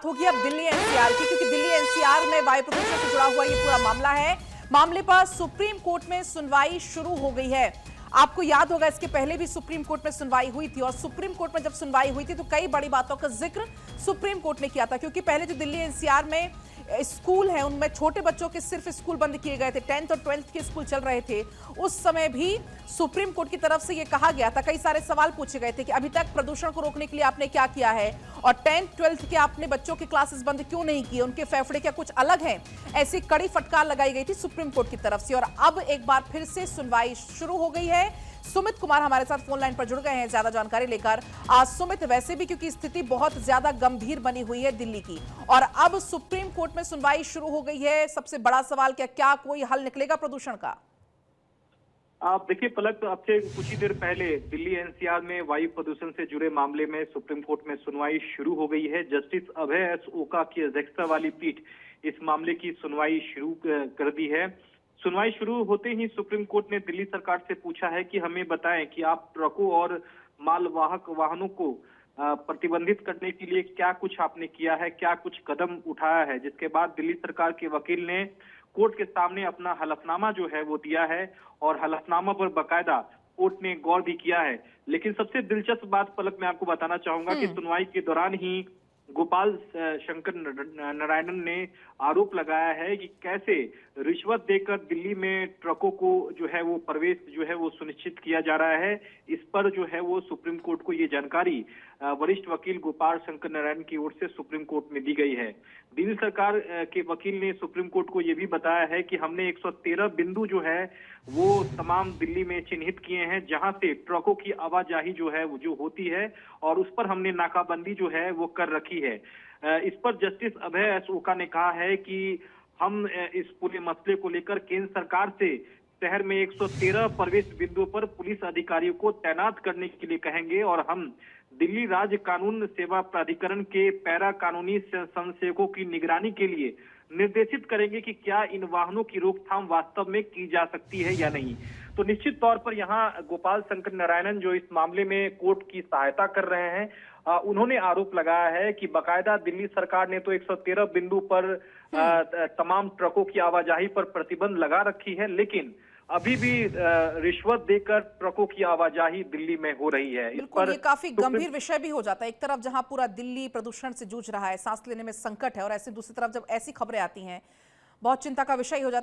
बात होगी अब दिल्ली एनसीआर की, क्योंकि दिल्ली एनसीआर में वायु प्रदूषण से जुड़ा हुआ ये पूरा मामला है। मामले पर सुप्रीम कोर्ट में सुनवाई शुरू हो गई है। आपको याद होगा इसके पहले भी सुप्रीम कोर्ट में सुनवाई हुई थी, और सुप्रीम कोर्ट में जब सुनवाई हुई थी तो कई बड़ी बातों का जिक्र सुप्रीम कोर्ट ने किया था। क्योंकि पहले जो दिल्ली एनसीआर में स्कूल है उनमें छोटे बच्चों के सिर्फ स्कूल बंद किए गए थे, 10th और 12th के स्कूल चल रहे थे। उस समय भी सुप्रीम कोर्ट की तरफ से यह कहा गया था, कई सारे सवाल पूछे गए थे कि अभी तक प्रदूषण को रोकने के लिए आपने क्या किया है, और 10th 12th के आपने बच्चों के क्लासेस बंद क्यों नहीं किए, उनके फेफड़े क्या कुछ अलग हैं। ऐसी कड़ी फटकार लगाई गई थी सुप्रीम कोर्ट की तरफ से। और अब एक बार फिर से सुनवाई शुरू हो गई है। सुमित कुमार हमारे साथ फोन लाइन पर जुड़ गए हैं ज्यादा जानकारी लेकर। सुमित, वैसे भी क्योंकि स्थिति बहुत ज्यादा गंभीर बनी हुई है दिल्ली की, और अब सुप्रीम कोर्ट में सुनवाई शुरू हो गई है, सबसे बड़ा सवाल क्या कोई हल निकलेगा प्रदूषण का? आप देखिए पलक, अब से कुछ ही देर पहले दिल्ली एनसीआर में वायु प्रदूषण से जुड़े मामले में सुप्रीम कोर्ट में सुनवाई शुरू हो गई है। जस्टिस अभय एस ओका की अध्यक्षता वाली पीठ इस मामले की सुनवाई शुरू कर दी है। सुनवाई शुरू होते ही सुप्रीम कोर्ट ने दिल्ली सरकार से पूछा है कि हमें बताएं कि आप ट्रकों और मालवाहक वाहनों को प्रतिबंधित करने के लिए क्या कुछ आपने किया है, क्या कुछ कदम उठाया है। जिसके बाद दिल्ली सरकार के वकील ने कोर्ट के सामने अपना हलफनामा जो है वो दिया है, और हलफनामा पर बकायदा कोर्ट ने गौर भी किया है। लेकिन सबसे दिलचस्प बात पलक मैं आपको बताना चाहूंगा कि सुनवाई के दौरान ही गोपाल शंकर नारायणन ने आरोप लगाया है कि कैसे रिश्वत देकर दिल्ली में ट्रकों को जो है वो प्रवेश जो है वो सुनिश्चित किया जा रहा है। इस पर जो है वो सुप्रीम कोर्ट को ये जानकारी वरिष्ठ वकील गोपाल शंकर नारायण की ओर से सुप्रीम कोर्ट में दी गई है। दिल्ली सरकार के वकील ने सुप्रीम कोर्ट को ये भी बताया है कि हमने 113 बिंदु जो है वो तमाम दिल्ली में चिन्हित किए हैं, जहां से ट्रकों की आवाजाही जो है वो जो होती है, और उस पर हमने नाकाबंदी जो है वो कर रखी है। इस पर जस्टिस अभय एस ओका ने कहा है कि हम इस पूरे मसले को लेकर केंद्र सरकार से शहर में 113 प्रवेश बिंदुओं पर पुलिस अधिकारियों को तैनात करने के लिए कहेंगे, और हम दिल्ली राज्य कानून सेवा प्राधिकरण के पैरा कानूनी संसेवकों की निगरानी के लिए निर्देशित करेंगे कि क्या इन वाहनों की रोकथाम वास्तव में की जा सकती है या नहीं। तो निश्चित तौर पर यहाँ गोपाल शंकर नारायणन जो इस मामले में कोर्ट की सहायता कर रहे हैं, उन्होंने आरोप लगाया है कि बकायदा दिल्ली सरकार ने तो 113 बिंदु पर तमाम ट्रकों की आवाजाही पर प्रतिबंध लगा रखी है, लेकिन अभी भी रिश्वत देकर ट्रकों की आवाजाही दिल्ली में हो रही है। इस पर ये काफी गंभीर विषय भी हो जाता है। एक तरफ जहां पूरा दिल्ली प्रदूषण से जूझ रहा है, सांस लेने में संकट है, और ऐसे दूसरी तरफ जब ऐसी खबरें आती हैं बहुत चिंता का विषय हो जाता है।